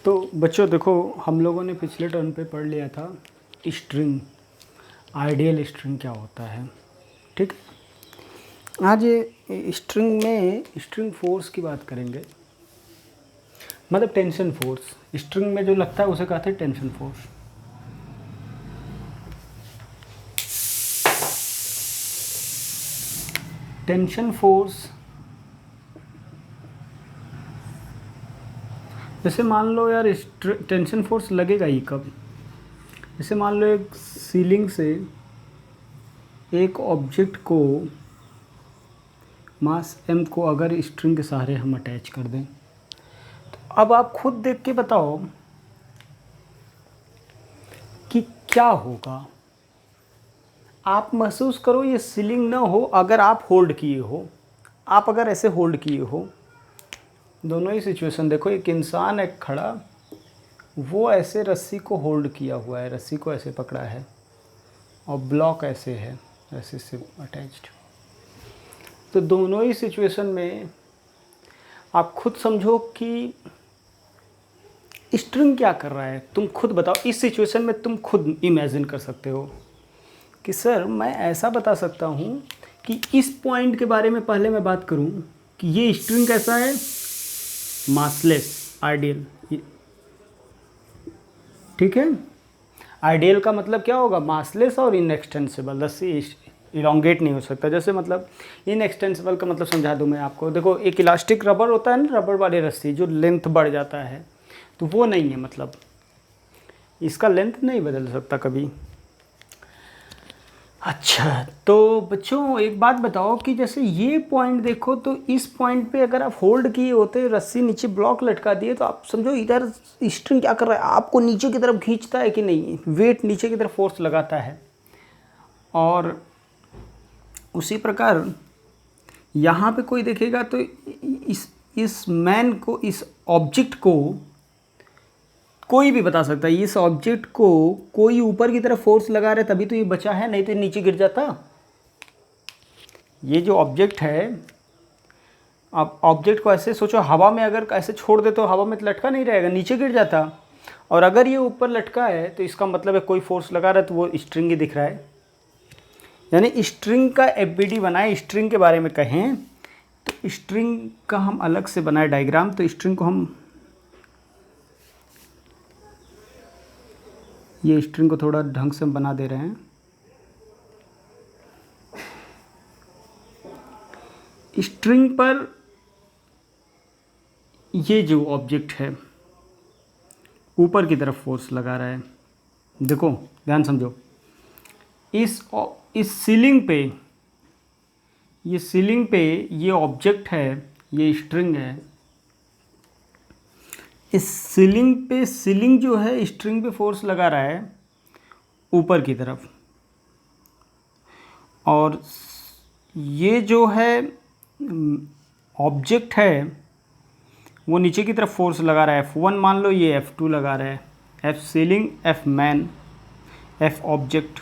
तो बच्चों देखो, हम लोगों ने पिछले टर्म पे पढ़ लिया था स्ट्रिंग, आइडियल स्ट्रिंग क्या होता है। ठीक है, आज स्ट्रिंग में स्ट्रिंग फोर्स की बात करेंगे, मतलब टेंशन फोर्स। स्ट्रिंग में जो लगता है उसे कहते हैं टेंशन फोर्स। टेंशन फोर्स जैसे मान लो यार, टेंशन फोर्स लगेगा ही कब। जैसे मान लो एक सीलिंग से एक ऑब्जेक्ट को, मास m को अगर स्ट्रिंग के सहारे हम अटैच कर दें, तो अब आप खुद देख के बताओ कि क्या होगा। आप महसूस करो, ये सीलिंग ना हो अगर आप होल्ड किए हो, आप अगर ऐसे होल्ड किए हो, दोनों ही सिचुएशन देखो। एक इंसान है खड़ा, वो ऐसे रस्सी को होल्ड किया हुआ है, रस्सी को ऐसे पकड़ा है, और ब्लॉक ऐसे है रस्सी से अटैच्ड। तो दोनों ही सिचुएशन में आप खुद समझो कि स्ट्रिंग क्या कर रहा है। तुम खुद बताओ, इस सिचुएशन में तुम खुद इमेजिन कर सकते हो कि सर मैं ऐसा बता सकता हूँ कि इस पॉइंट के बारे में पहले मैं बात करूँ कि ये स्ट्रिंग कैसा है, मासलेस, आइडियल। ठीक है, आइडियल का मतलब क्या होगा, मासलेस और इनएक्सटेंसिबल। रस्सी इलोंगेट नहीं हो सकता। जैसे मतलब इनएक्सटेंसिबल का मतलब समझा दूँ मैं आपको। देखो एक इलास्टिक रबर होता है ना, रबर वाली रस्सी जो लेंथ बढ़ जाता है, तो वो नहीं है, मतलब इसका लेंथ नहीं बदल सकता कभी। अच्छा, तो बच्चों एक बात बताओ कि जैसे ये पॉइंट देखो, तो इस पॉइंट पे अगर आप होल्ड किए होते, रस्सी नीचे ब्लॉक लटका दिए, तो आप समझो इधर स्ट्रिंग क्या कर रहा है, आपको नीचे की तरफ खींचता है कि नहीं, वेट नीचे की तरफ फोर्स लगाता है। और उसी प्रकार यहाँ पे कोई देखेगा तो इस मैन को, इस ऑब्जेक्ट को कोई भी बता सकता है, इस ऑब्जेक्ट को कोई ऊपर की तरफ फोर्स लगा रहा है तभी तो ये बचा है, नहीं तो ये नीचे गिर जाता। ये जो ऑब्जेक्ट है, आप ऑब्जेक्ट को ऐसे सोचो, हवा में अगर ऐसे छोड़ दे तो हवा में तो लटका नहीं रहेगा, नीचे गिर जाता। और अगर ये ऊपर लटका है तो इसका मतलब है कोई फोर्स लगा रहा है, तो वो स्ट्रिंग ही दिख रहा है। यानी स्ट्रिंग का एफबीडी बनाए, स्ट्रिंग के बारे में कहें तो स्ट्रिंग का हम अलग से बनाए डायग्राम। तो स्ट्रिंग को हम, ये स्ट्रिंग को थोड़ा ढंग से हम बना दे रहे हैं। स्ट्रिंग पर ये जो ऑब्जेक्ट है ऊपर की तरफ फोर्स लगा रहा है। देखो ध्यान समझो, इस सीलिंग पे, ये सीलिंग पे ये ऑब्जेक्ट है, ये स्ट्रिंग है। इस सीलिंग पे, सीलिंग जो है स्ट्रिंग पे फोर्स लगा रहा है ऊपर की तरफ, और ये जो है ऑब्जेक्ट है वो नीचे की तरफ फोर्स लगा रहा है। F1 मान लो, ये F2 लगा रहा है। F ceiling, F man, F object,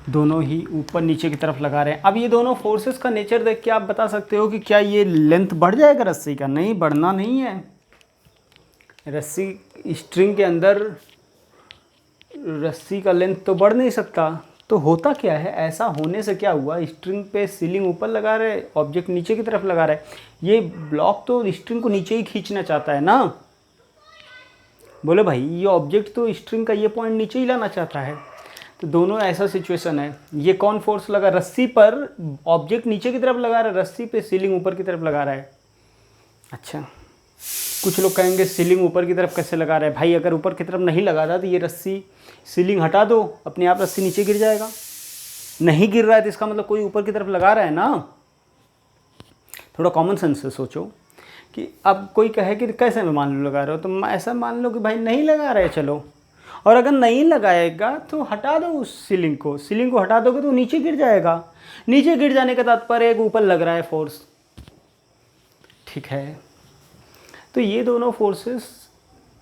दोनों ही ऊपर नीचे की तरफ लगा रहे हैं। अब ये दोनों फोर्सेस का नेचर देख के आप बता सकते हो कि क्या ये लेंथ बढ़ जाएगा रस्सी का। नहीं, बढ़ना नहीं है। रस्सी, स्ट्रिंग के अंदर रस्सी का लेंथ तो बढ़ नहीं सकता। तो होता क्या है, ऐसा होने से क्या हुआ, स्ट्रिंग पे सीलिंग ऊपर लगा रहे, ऑब्जेक्ट नीचे की तरफ लगा रहे। ये ब्लॉक तो स्ट्रिंग को नीचे ही खींचना चाहता है ना। बोले भाई, ये ऑब्जेक्ट तो स्ट्रिंग का ये पॉइंट नीचे ही लाना चाहता है। तो दोनों ऐसा सिचुएशन है। ये कौन फोर्स लगा, रस्सी पर ऑब्जेक्ट नीचे की तरफ लगा रहा है, रस्सी पे सीलिंग ऊपर की तरफ लगा रहा है। अच्छा, कुछ लोग कहेंगे सीलिंग ऊपर की तरफ कैसे लगा रहा है भाई, अगर ऊपर की तरफ नहीं लगा रहा तो ये रस्सी, सीलिंग हटा दो, अपने आप रस्सी नीचे गिर जाएगा। नहीं गिर रहा है तो इसका मतलब कोई ऊपर की तरफ लगा रहा है ना। थोड़ा कॉमन सेंस से सोचो कि अब कोई कहे कि कैसे मैं मान लो लगा रहे हो, तो ऐसा मान लो कि भाई नहीं लगा रहे, चलो। और अगर नहीं लगाएगा तो हटा दो उस सीलिंग को, सीलिंग को हटा दोगे तो नीचे गिर जाएगा। नीचे गिर जाने का तात्पर्य एक ऊपर लग रहा है फोर्स। ठीक है, तो ये दोनों फोर्सेस,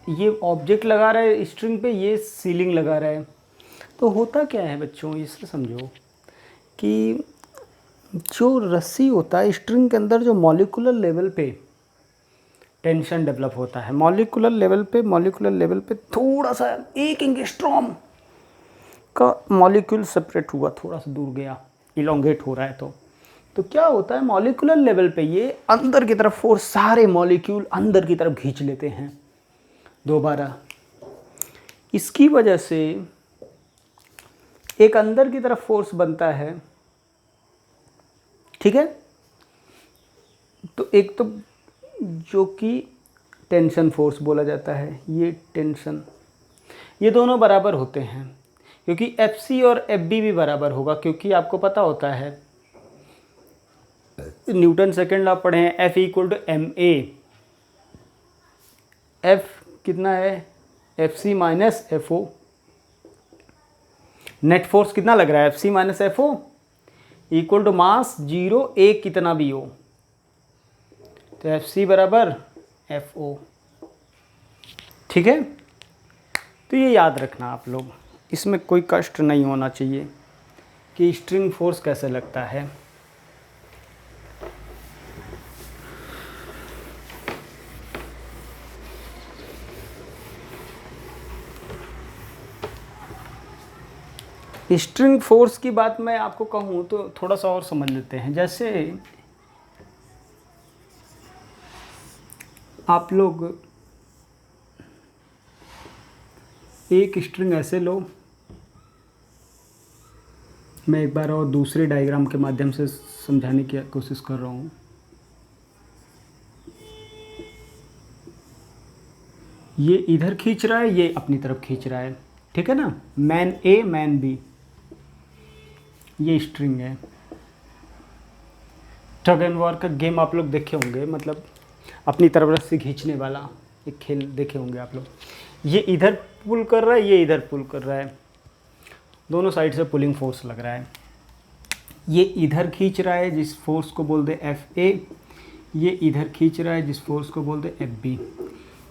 ये ऑब्जेक्ट लगा रहा है स्ट्रिंग पे, ये सीलिंग लगा रहा है। तो होता क्या है बच्चों, इससे समझो कि जो रस्सी होता है स्ट्रिंग के अंदर, जो मॉलिक्यूलर लेवल पे टेंशन डेवलप होता है मॉलिक्यूलर लेवल पे थोड़ा सा 1 एंगस्ट्रॉम का मॉलिक्यूल सेपरेट हुआ, थोड़ा सा दूर गया, इलोंगेट हो रहा है। तो क्या होता है मॉलिक्यूलर लेवल पे ये अंदर की तरफ फोर्स, सारे मॉलिक्यूल अंदर की तरफ खींच लेते हैं दोबारा। इसकी वजह से एक अंदर की तरफ फोर्स बनता है, ठीक है। तो एक तो जो कि टेंशन फोर्स बोला जाता है, ये टेंशन, ये दोनों बराबर होते हैं क्योंकि FC और FB भी बराबर होगा, क्योंकि आपको पता होता है न्यूटन सेकंड लॉ पढ़े हैं, F = ma। F कितना है, FC - FO। नेट फोर्स कितना लग रहा है, FC - FO = मास 0 A कितना भी हो, तो FC = FO, ठीक है। तो ये याद रखना आप लोग, इसमें कोई कष्ट नहीं होना चाहिए कि स्ट्रिंग फोर्स कैसे लगता है। स्ट्रिंग फोर्स की बात मैं आपको कहूँ तो थोड़ा सा और समझ लेते हैं। जैसे आप लोग एक स्ट्रिंग ऐसे लो, मैं एक बार और दूसरे डायग्राम के माध्यम से समझाने की कोशिश कर रहा हूँ। ये इधर खींच रहा है, ये अपनी तरफ खींच रहा है, ठीक है ना, मैन A मैन B, ये स्ट्रिंग है। टग एंड वार का गेम आप लोग देखे होंगे, मतलब अपनी तरफ रस्सी खींचने वाला एक खेल देखे होंगे आप लोग। ये इधर पुल कर रहा है, ये इधर पुल कर रहा है, दोनों साइड से पुलिंग फोर्स लग रहा है। ये इधर खींच रहा है जिस फोर्स को बोल दे FA, ये इधर खींच रहा है जिस फोर्स को बोल दे FB।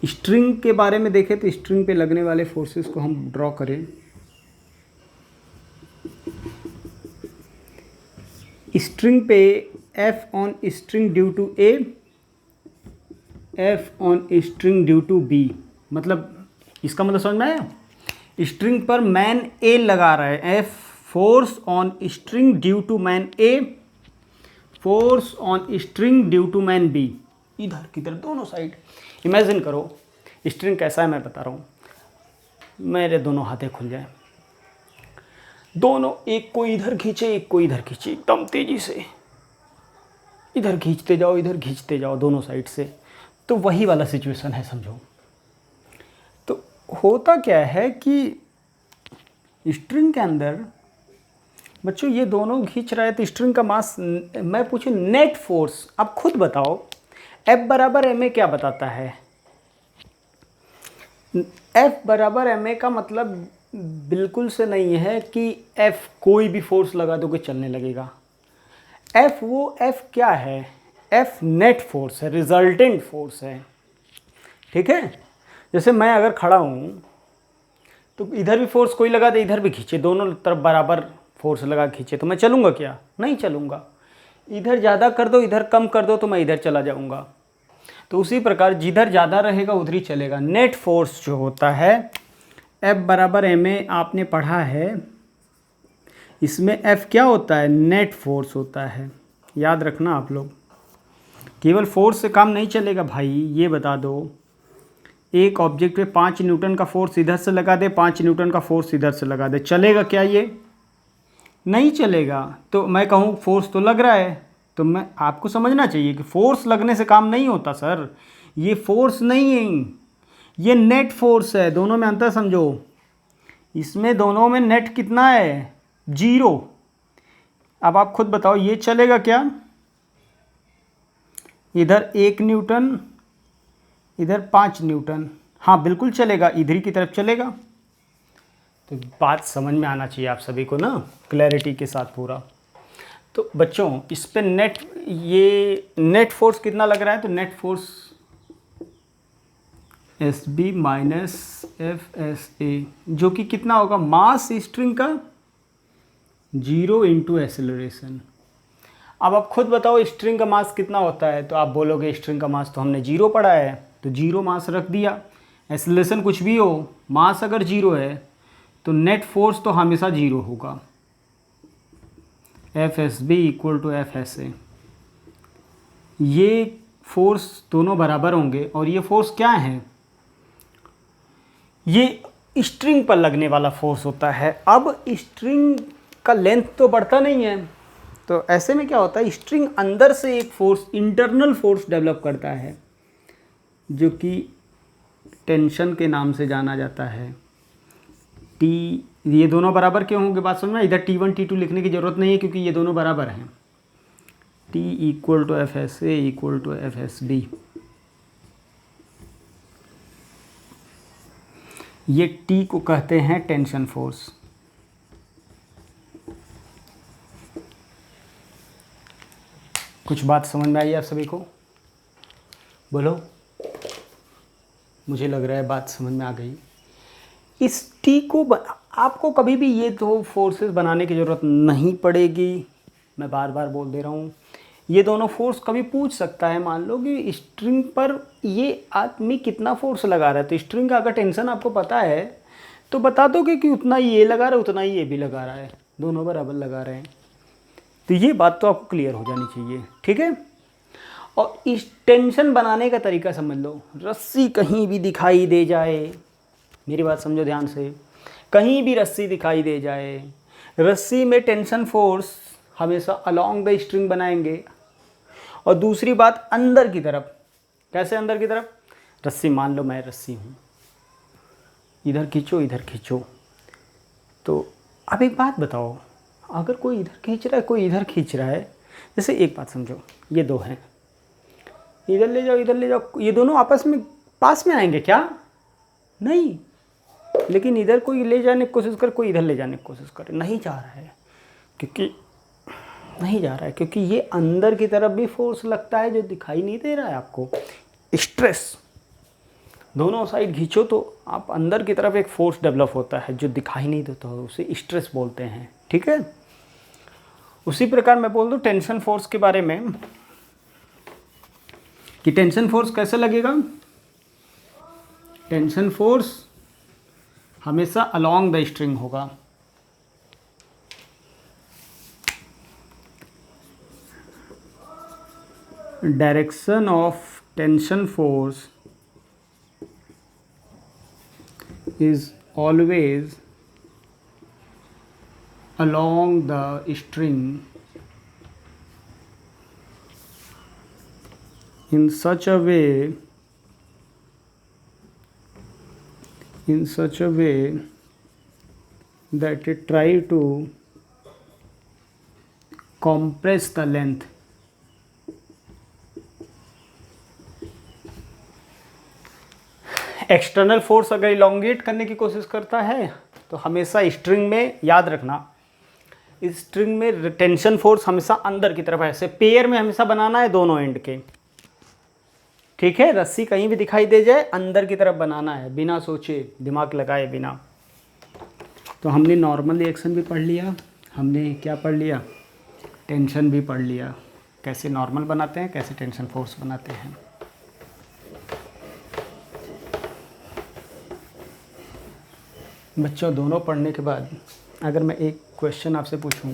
स्ट्रिंग के बारे में देखें तो स्ट्रिंग पे लगने वाले फोर्सेस को हम ड्रॉ करें। स्ट्रिंग पे F on string due to A, F on string due to B, मतलब इसका मतलब समझ में आया। स्ट्रिंग पर मैन A लगा रहा है, F force on string due to man A, force on string due to man B, इधर की तरफ दोनों साइड। इमेजिन करो स्ट्रिंग कैसा है मैं बता रहा हूँ, मेरे दोनों हाथें खुल जाए, दोनों एक को इधर खींचे एक को इधर खींचे, एकदम तेजी से इधर खींचते जाओ दोनों साइड से। तो वही वाला सिचुएशन है समझो। तो होता क्या है कि स्ट्रिंग के अंदर बच्चों ये दोनों खींच रहा है, तो स्ट्रिंग का मास, मैं पूछूं नेट फोर्स, आप खुद बताओ F = ma क्या बताता है। F = ma का मतलब बिल्कुल से नहीं है कि F कोई भी फोर्स लगा दो कि चलने लगेगा। F क्या है, F नेट फोर्स है, रिजल्टेंट फोर्स है, ठीक है। जैसे मैं अगर खड़ा हूँ तो इधर भी फोर्स कोई लगा दे, इधर भी खींचे, दोनों तरफ बराबर फोर्स लगा खींचे, तो मैं चलूँगा क्या, नहीं चलूँगा। इधर ज़्यादा कर दो इधर कम कर दो तो मैं इधर चला जाऊँगा। तो उसी प्रकार जिधर ज़्यादा रहेगा उधर ही चलेगा। नेट फोर्स जो होता है F = ma आपने पढ़ा है, इसमें F क्या होता है, नेट फोर्स होता है। याद रखना आप लोग, केवल फोर्स से काम नहीं चलेगा भाई। ये बता दो एक ऑब्जेक्ट पे 5 न्यूटन का फोर्स इधर से लगा दे, 5 न्यूटन का फोर्स इधर से लगा दे, चलेगा क्या, ये नहीं चलेगा। तो मैं कहूँ फोर्स तो लग रहा है, तो मैं आपको समझना चाहिए कि फोर्स लगने से काम नहीं होता सर, ये फोर्स नहीं है, ये नेट फोर्स है। दोनों में अंतर समझो, इसमें दोनों में नेट कितना है, 0। अब आप खुद बताओ ये चलेगा क्या, इधर 1 न्यूटन इधर 5 न्यूटन, हाँ बिल्कुल चलेगा, इधर की तरफ चलेगा। तो बात समझ में आना चाहिए आप सभी को ना, क्लैरिटी के साथ पूरा। तो बच्चों इस पे ये नेट फोर्स कितना लग रहा है, तो नेट फोर्स SB - FSA जो कि कितना होगा, मास स्ट्रिंग का 0 × एक्सेलरेशन। अब आप खुद बताओ स्ट्रिंग का मास कितना होता है, तो आप बोलोगे स्ट्रिंग का मास तो हमने 0 पढ़ा है, तो 0 मास रख दिया। एक्सेलरेशन कुछ भी हो, मास अगर 0 है तो नेट फोर्स तो हमेशा 0 होगा। F S B equal to F S A, ये फोर्स दोनों बराबर होंगे। और ये फोर्स क्या है, ये स्ट्रिंग पर लगने वाला फोर्स होता है। अब स्ट्रिंग का लेंथ तो बढ़ता नहीं है, तो ऐसे में क्या होता है, स्ट्रिंग अंदर से एक फोर्स, इंटरनल फोर्स डेवलप करता है जो कि टेंशन के नाम से जाना जाता है। टी, ये दोनों बराबर क्यों होंगे बात समझ में, इधर T1 T2 लिखने की ज़रूरत नहीं है क्योंकि ये दोनों बराबर हैं। T equal to F S A equal to F S B. ये T को कहते हैं टेंशन फोर्स। कुछ बात समझ में आई आप सभी को? बोलो। मुझे लग रहा है बात समझ में आ गई। इस T को आपको कभी भी ये दो फोर्सेस बनाने की ज़रूरत नहीं पड़ेगी, मैं बार बार बोल दे रहा हूँ। ये दोनों फोर्स कभी पूछ सकता है, मान लो कि स्ट्रिंग पर ये आदमी कितना फोर्स लगा रहा है, तो स्ट्रिंग का अगर टेंशन आपको पता है तो बता दोगे कि उतना ही ये लगा रहा है उतना ही ये भी लगा रहा है, दोनों बराबर लगा रहे हैं। तो ये बात तो आपको क्लियर हो जानी चाहिए, ठीक है। और इस टेंशन बनाने का तरीका समझ लो। रस्सी कहीं भी दिखाई दे जाए, मेरी बात समझो ध्यान से, कहीं भी रस्सी दिखाई दे जाए, रस्सी में टेंशन फोर्स हमेशा अलोंग द स्ट्रिंग बनाएंगे। और दूसरी बात अंदर की तरफ, कैसे अंदर की तरफ, रस्सी, मान लो मैं रस्सी हूँ, इधर खींचो इधर खींचो, तो अब एक बात बताओ, अगर कोई इधर खींच रहा है कोई इधर खींच रहा है, जैसे एक बात समझो, ये दो हैं, इधर ले जाओ इधर ले जाओ, ये दोनों आपस में पास में आएंगे क्या? नहीं। लेकिन इधर कोई ले जाने की कोशिश कर, कोई इधर ले जाने की कोशिश करे, नहीं जा रहा है, क्योंकि नहीं जा रहा है क्योंकि ये अंदर की तरफ भी फोर्स लगता है जो दिखाई नहीं दे रहा है आपको, स्ट्रेस। दोनों साइड खींचो तो आप अंदर की तरफ एक फोर्स डेवलप होता है जो दिखाई नहीं देता, उसे स्ट्रेस बोलते हैं, ठीक है। उसी प्रकार मैं बोल दूं टेंशन फोर्स के बारे में कि टेंशन फोर्स कैसे लगेगा। टेंशन फोर्स हमेशा अलोंग द स्ट्रिंग होगा। Direction of tension force is always along the string in such a way that it try to compress the length. External force अगर elongate करने की कोशिश करता है तो हमेशा स्ट्रिंग में, याद रखना, इस स्ट्रिंग में टेंशन फोर्स हमेशा अंदर की तरफ, ऐसे पेयर में हमेशा बनाना है दोनों एंड के, ठीक है। रस्सी कहीं भी दिखाई दे जाए अंदर की तरफ बनाना है, बिना सोचे, दिमाग लगाए बिना। तो हमने नॉर्मल रिएक्शन भी पढ़ लिया, हमने क्या पढ़ लिया, टेंशन भी पढ़ लिया, कैसे नॉर्मल बनाते हैं, कैसे टेंशन फोर्स बनाते हैं। बच्चों, दोनों पढ़ने के बाद अगर मैं एक क्वेश्चन आपसे पूछूं,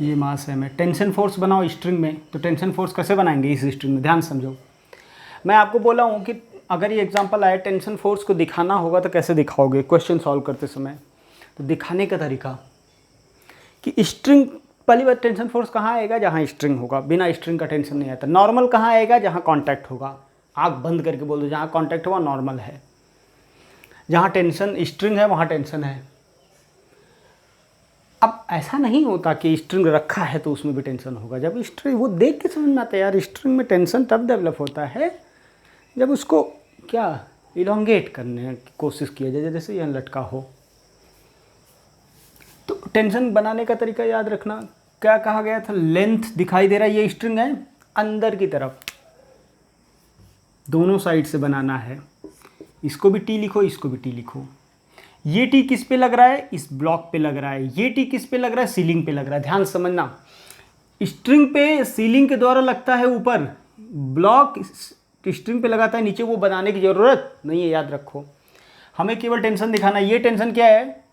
ये मास है, मैं टेंशन फोर्स बनाओ स्ट्रिंग में, तो टेंशन फोर्स कैसे बनाएंगे इस स्ट्रिंग में, ध्यान समझो। मैं आपको बोला हूँ कि अगर ये एग्जांपल आया, टेंशन फोर्स को दिखाना होगा तो कैसे दिखाओगे क्वेश्चन सॉल्व करते समय। तो दिखाने का तरीका कि स्ट्रिंग, पहली बात, टेंशन फोर्स कहाँ आएगा, जहाँ स्ट्रिंग होगा, बिना स्ट्रिंग का टेंशन नहीं आता। नॉर्मल कहाँ आएगा, जहाँ कांटेक्ट होगा, आँख बंद करके बोल दो, जहाँ कांटेक्ट होगा नॉर्मल है, जहाँ टेंशन स्ट्रिंग है वहाँ टेंशन है। अब ऐसा नहीं होता कि स्ट्रिंग रखा है तो उसमें भी टेंशन होगा। जब स्ट्रिंग, वो देख के समझ में आता है यार, स्ट्रिंग में टेंशन तब डेवलप होता है जब उसको क्या इलोंगेट करने की कोशिश किया जाए, जैसे यहाँ लटका हो। तो टेंशन बनाने का तरीका याद रखना, क्या कहा गया था, लेंथ दिखाई दे रहा है, ये स्ट्रिंग है, अंदर की तरफ दोनों साइड से बनाना है। इसको भी टी लिखो, इसको भी टी लिखो। ये टी किस पे लग रहा है, इस ब्लॉक पे लग रहा है, ये टी किस पे लग रहा है, सीलिंग पे लग रहा है। ध्यान समझना, स्ट्रिंग पे सीलिंग के द्वारा लगता है ऊपर, ब्लॉक स्ट्रिंग पे लगाता है नीचे, वो बनाने की ज़रूरत नहीं है, याद रखो। हमें केवल टेंशन दिखाना है। ये टेंशन क्या है,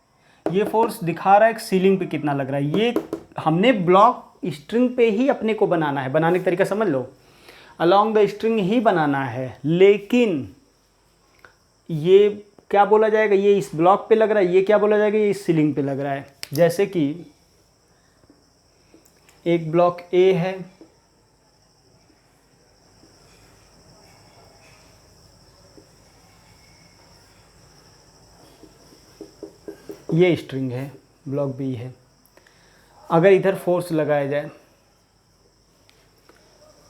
ये फोर्स दिखा रहा है कि सीलिंग पे कितना लग रहा है। ये हमने ब्लॉक स्ट्रिंग पे ही अपने को बनाना है, बनाने का तरीका समझ लो, अलॉन्ग द स्ट्रिंग ही बनाना है। लेकिन ये क्या बोला जाएगा, ये इस ब्लॉक पे लग रहा है, ये क्या बोला जाएगा, ये इस सीलिंग पे लग रहा है। जैसे कि एक ब्लॉक ए है, ये स्ट्रिंग है, ब्लॉक बी है। अगर इधर फोर्स लगाया जाए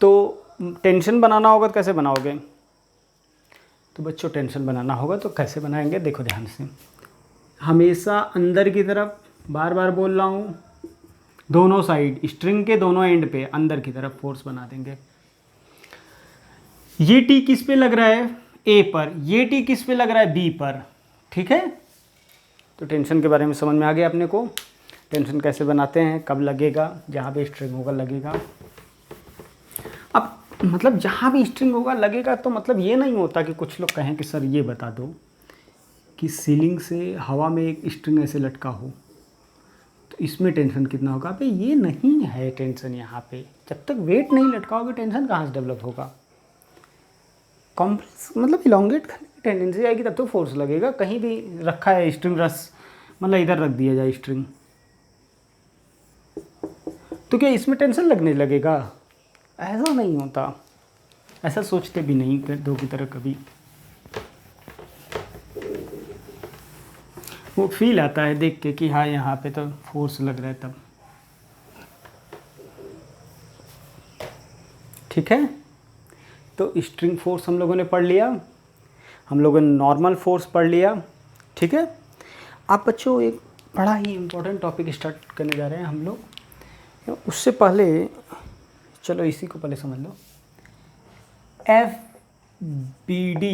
तो टेंशन बनाना होगा, तो कैसे बनाओगे, तो बच्चों टेंशन बनाना होगा तो कैसे बनाएंगे, देखो ध्यान से। हमेशा अंदर की तरफ, बार बार बोल रहा हूँ, दोनों साइड स्ट्रिंग के दोनों एंड पे अंदर की तरफ फोर्स बना देंगे। ये टी किस पे लग रहा है, ए पर, ये टी किस पे लग रहा है, बी पर। ठीक है, तो टेंशन के बारे में समझ में आ गया अपने को। टेंशन कैसे बनाते हैं, कब लगेगा, जहाँ भी स्ट्रिंग होगा लगेगा। अब मतलब जहाँ भी स्ट्रिंग होगा लगेगा, तो मतलब ये नहीं होता कि कुछ लोग कहें कि सर ये बता दो कि सीलिंग से हवा में एक स्ट्रिंग ऐसे लटका हो तो इसमें टेंशन कितना होगा। भाई ये नहीं है टेंशन यहाँ पे, जब तक वेट नहीं लटकाओगे टेंशन कहाँ से डेवलप होगा। कॉम्प्रेस मतलब इलोंगेट करने की टेंडेंसी आएगी तब तो फोर्स लगेगा। कहीं भी रखा है स्ट्रिंग, रस मतलब इधर रख दिया जाए स्ट्रिंग, तो क्या इसमें टेंशन लगने लगेगा, ऐसा नहीं होता। ऐसा सोचते भी नहीं दो की तरह कभी। वो फील आता है देख के कि हाँ यहाँ पे तो फोर्स लग रहा है तब। ठीक है, तो स्ट्रिंग फोर्स हम लोगों ने पढ़ लिया, हम लोगों ने नॉर्मल फोर्स पढ़ लिया। ठीक है, आप बच्चों एक बड़ा ही इम्पोर्टेंट टॉपिक स्टार्ट करने जा रहे हैं हम लोग। उससे पहले चलो इसी को पहले समझ लो। FBD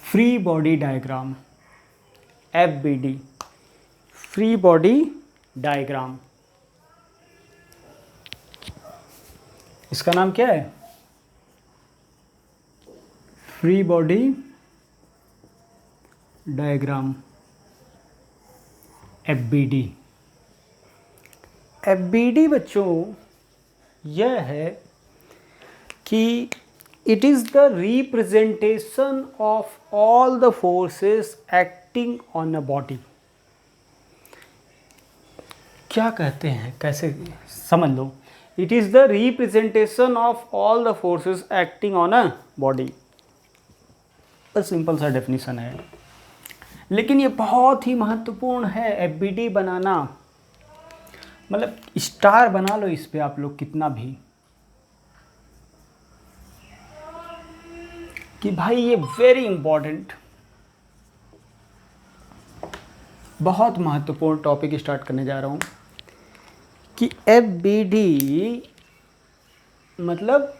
free body diagram, FBD free body diagram, इसका नाम क्या है, free body diagram, FBD। FBD बच्चों यह है कि it is the representation of all the forces acting on a body. क्या कहते हैं, कैसे समझ लो, it is the representation of all the forces acting on a body. बस सिंपल सा डेफिनेशन है, लेकिन ये बहुत ही महत्वपूर्ण है। FBD बनाना मतलब स्टार बना लो इस पे आप लोग कितना भी, कि भाई ये वेरी इंपॉर्टेंट, बहुत महत्वपूर्ण टॉपिक स्टार्ट करने जा रहा हूँ कि FBD मतलब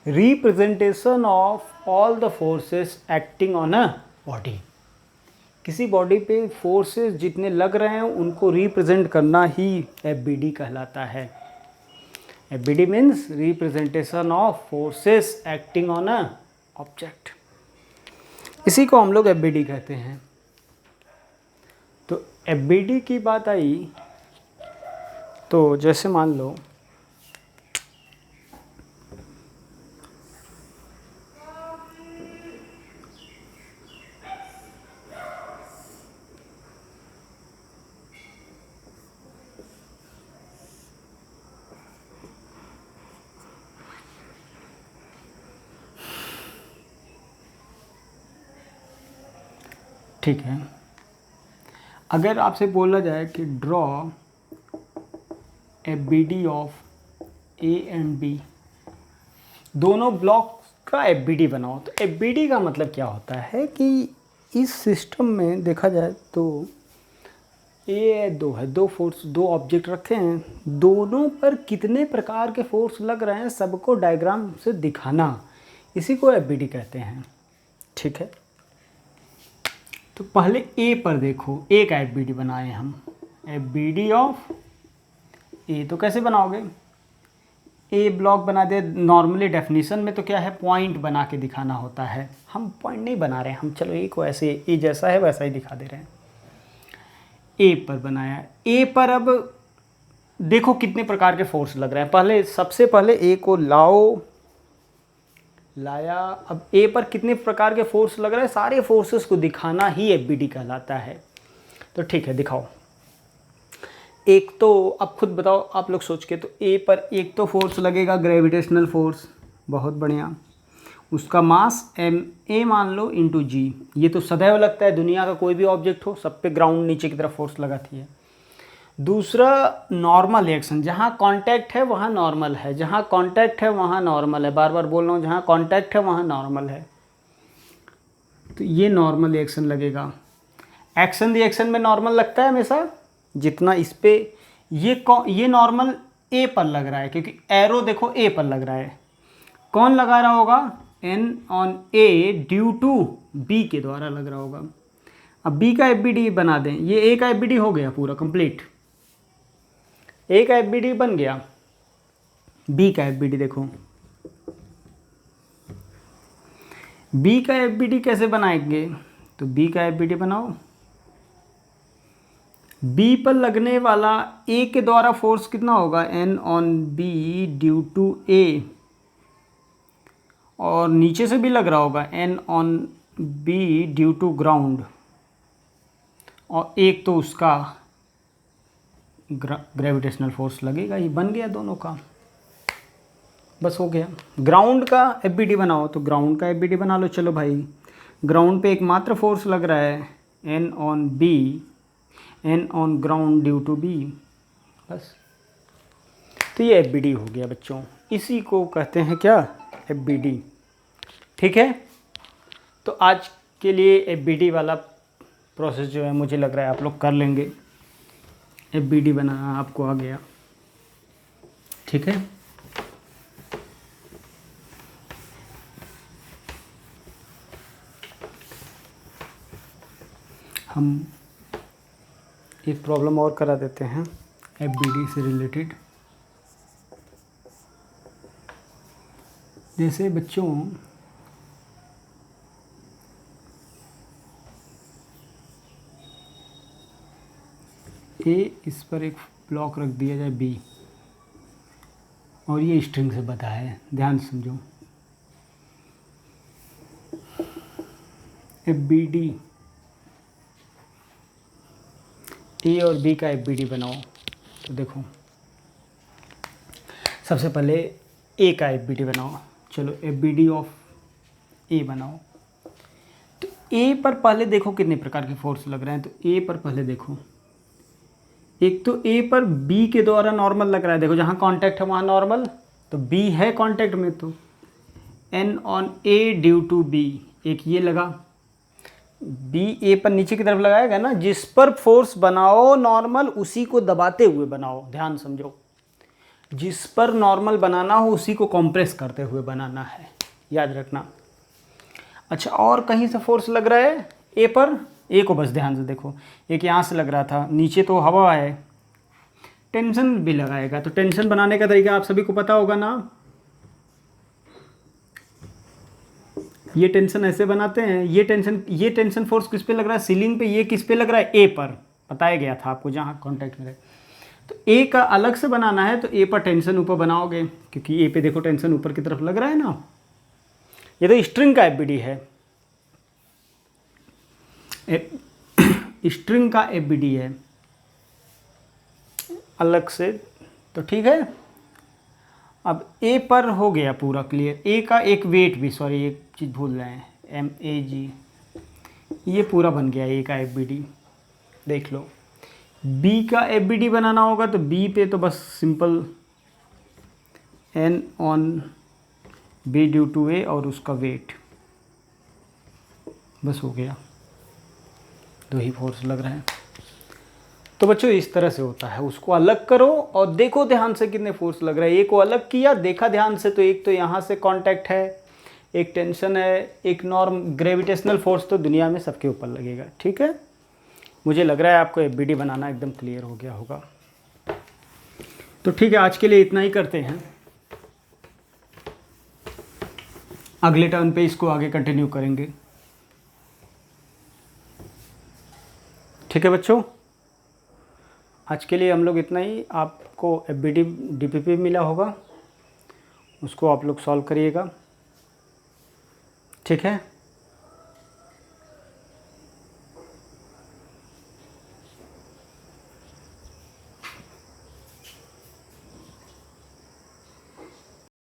representation of all the forces acting on a body. किसी बॉडी पे फोर्सेस जितने लग रहे हैं उनको रिप्रेजेंट करना ही FBD कहलाता है। FBD means representation of forces acting on a object, इसी को हम लोग FBD कहते हैं। तो FBD की बात आई तो जैसे मान लो ठीक है, अगर आपसे बोला जाए कि draw FBD of A and B, दोनों ब्लॉक का FBD बनाओ, तो FBD का मतलब क्या होता है कि इस सिस्टम में देखा जाए तो दो फोर्स, दो ऑब्जेक्ट रखे हैं, दोनों पर कितने प्रकार के फोर्स लग रहे हैं सबको डायग्राम से दिखाना, इसी को FBD कहते हैं। ठीक है, तो पहले ए पर देखो, एक एफ बी डी बनाए हम, एफ बी डी ऑफ ए। तो कैसे बनाओगे, ए ब्लॉक बना दे। नॉर्मली डेफिनेशन में तो क्या है, पॉइंट बना के दिखाना होता है, हम पॉइंट नहीं बना रहे हैं, हम चलो ए को ऐसे ए जैसा है वैसा ही दिखा दे रहे हैं। ए पर बनाया, ए पर अब देखो कितने प्रकार के फोर्स लग रहे हैं। पहले सबसे पहले ए को लाया, अब ए पर कितने प्रकार के फोर्स लग रहे हैं, सारे फोर्सेस को दिखाना ही एफ बी डी कहलाता है। तो ठीक है, दिखाओ। एक तो अब खुद बताओ आप लोग सोच के, तो ए पर एक तो फोर्स लगेगा ग्रेविटेशनल फोर्स, बहुत बढ़िया, उसका मास एम ए मान लो इंटू जी। ये तो सदैव लगता है, दुनिया का कोई भी ऑब्जेक्ट हो सब पे ग्राउंड नीचे की तरफ फोर्स लगाती है। दूसरा नॉर्मल रिएक्शन, जहाँ कांटेक्ट है वहाँ नॉर्मल है, जहाँ कांटेक्ट है वहाँ नॉर्मल है, बार बार बोल रहा हूँ, जहाँ कांटेक्ट है वहाँ नॉर्मल है। तो ये नॉर्मल रिएक्शन लगेगा। एक्शन रिएक्शन में नॉर्मल लगता है हमेशा, जितना इस पे ये नॉर्मल ए पर लग रहा है, क्योंकि एरो देखो ए पर लग रहा है। कौन लगा रहा होगा, N on A due to B के द्वारा लग रहा होगा। अब बी का एफ बी डी बना दें, ये ए का एफ बी डी हो गया पूरा कंप्लीट, ए का एफ बी डी बन गया। बी का एफ बी डी देखो, बी का एफ बी डी कैसे बनाएंगे, तो बी का एफ बी डी बनाओ। बी पर लगने वाला ए के द्वारा फोर्स कितना होगा, N on B due to A, और नीचे से भी लग रहा होगा N on B due to ground, और एक तो उसका ग्रेविटेशनल फोर्स लगेगा। ये बन गया दोनों का, बस हो गया। ग्राउंड का एफ बी डी बनाओ, तो ग्राउंड का एफ बी डी बना लो। चलो भाई, ग्राउंड पे एकमात्र फोर्स लग रहा है N on B, N on ground due to B, बस। तो ये एफ बी डी हो गया बच्चों, इसी को कहते हैं क्या, एफ बी डी। ठीक है, तो आज के लिए एफ बी डी वाला प्रोसेस जो है मुझे लग रहा है आप लोग कर लेंगे। एफ बी डी बनाना आपको आ गया, ठीक है। हम एक प्रॉब्लम और करा देते हैं एफ बी डी से रिलेटेड। जैसे बच्चों ए, इस पर एक ब्लॉक रख दिया जाए बी, और ये स्ट्रिंग से बंधा है, ध्यान से समझो। एफ बी डी, ए और बी का एफ बी डी बनाओ। तो देखो सबसे पहले ए का एफ बी डी बनाओ। चलो एफ बी डी ऑफ ए बनाओ। तो ए पर पहले देखो कितने प्रकार के फोर्स लग रहे हैं। तो ए पर पहले देखो, एक तो ए पर बी के द्वारा नॉर्मल लग रहा है, देखो जहाँ कांटेक्ट है वहाँ नॉर्मल, तो बी है कांटेक्ट में, तो N on A due to B, एक ये लगा। बी ए पर नीचे की तरफ लगाएगा ना, जिस पर फोर्स बनाओ नॉर्मल उसी को दबाते हुए बनाओ, ध्यान समझो। जिस पर नॉर्मल बनाना हो उसी को कंप्रेस करते हुए बनाना है, याद रखना। अच्छा, और कहीं से फोर्स लग रहा है ए पर, ए को बस ध्यान से देखो। एक यहाँ से लग रहा था, नीचे तो हवा है, टेंशन भी लगाएगा। तो टेंशन बनाने का तरीका आप सभी को पता होगा ना, ये टेंशन ऐसे बनाते हैं। ये टेंशन फोर्स किस पे लग रहा है, सीलिंग पे। ये किस पे लग रहा है, ए पर, बताया गया था आपको जहाँ कॉन्टैक्ट में रहे। तो ए का अलग से बनाना है, तो ए पर टेंशन ऊपर बनाओगे, क्योंकि ए पे देखो टेंशन ऊपर की तरफ लग रहा है ना। ये तो स्ट्रिंग का एफ बी डी है, स्ट्रिंग का एफ बी डी है अलग से, तो ठीक है। अब ए पर हो गया पूरा क्लियर। ए का एक वेट भी, सॉरी एक चीज़ भूल रहे हैं, एम ए जी, ये पूरा बन गया ए का एफ बी डी। देख लो, बी का एफ बी डी बनाना होगा, तो बी पे तो बस simple N on B due to A और उसका वेट, बस हो गया। दो ही फोर्स लग रहे हैं। तो बच्चों इस तरह से होता है, उसको अलग करो और देखो ध्यान से कितने फोर्स लग रहे हैं। ए को अलग किया, देखा ध्यान से, तो एक तो यहाँ से कांटेक्ट है, एक टेंशन है, एक नॉर्म ग्रेविटेशनल फोर्स तो दुनिया में सबके ऊपर लगेगा। ठीक है, मुझे लग रहा है आपको एफबीडी बनाना एकदम क्लियर हो गया होगा। तो ठीक है, आज के लिए इतना ही करते हैं, अगले टर्न पे इसको आगे कंटिन्यू करेंगे। ठीक है बच्चों, आज के लिए हम लोग इतना ही। आपको एफबीडी डीपीपी मिला होगा, उसको आप लोग सॉल्व करिएगा। ठीक है।